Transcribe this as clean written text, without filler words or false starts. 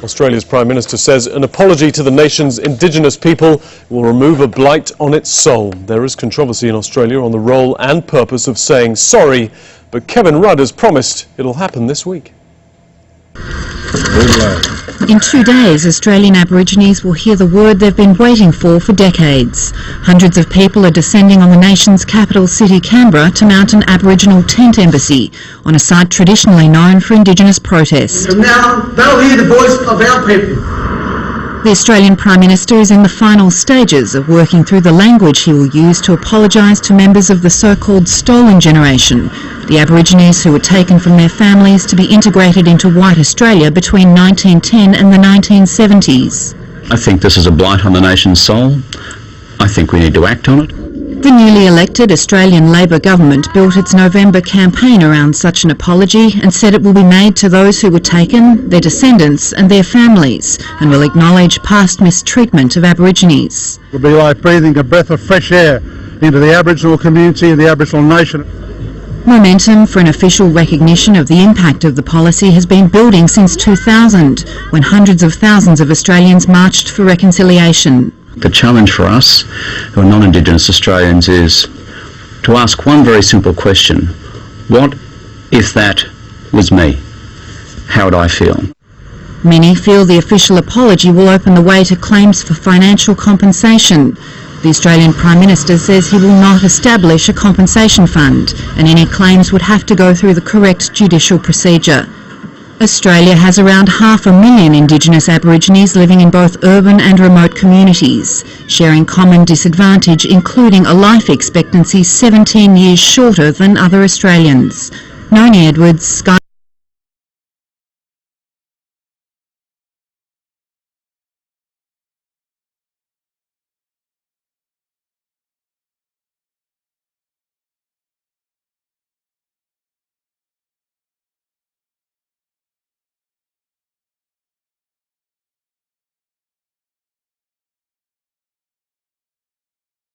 Australia's Prime Minister says an apology to the nation's Indigenous people will remove a blight on its soul. There is controversy in Australia on the role and purpose of saying sorry, but Kevin Rudd has promised it'll happen this week. In 2 days, Australian Aborigines will hear the word they've been waiting for decades. Hundreds of people are descending on the nation's capital city, Canberra, to mount an Aboriginal tent embassy on a site traditionally known for Indigenous protest. And now they'll hear the voice of our people. The Australian Prime Minister is in the final stages of working through the language he will use to apologise to members of the so-called stolen generation, the Aborigines who were taken from their families to be integrated into white Australia between 1910 and the 1970s. I think this is a blight on the nation's soul. I think we need to act on it. The newly elected Australian Labor government built its November campaign around such an apology and said it will be made to those who were taken, their descendants and their families, and will acknowledge past mistreatment of Aborigines. It will be like breathing a breath of fresh air into the Aboriginal community and the Aboriginal nation. Momentum for an official recognition of the impact of the policy has been building since 2000, when hundreds of thousands of Australians marched for reconciliation. The challenge for us, who are non-Indigenous Australians, is to ask one very simple question. What if that was me? How would I feel? Many feel the official apology will open the way to claims for financial compensation. The Australian Prime Minister says he will not establish a compensation fund, and any claims would have to go through the correct judicial procedure. Australia has around 500,000 Indigenous Aborigines living in both urban and remote communities, sharing common disadvantage including a life expectancy 17 years shorter than other Australians. Noni Edwards, Sky.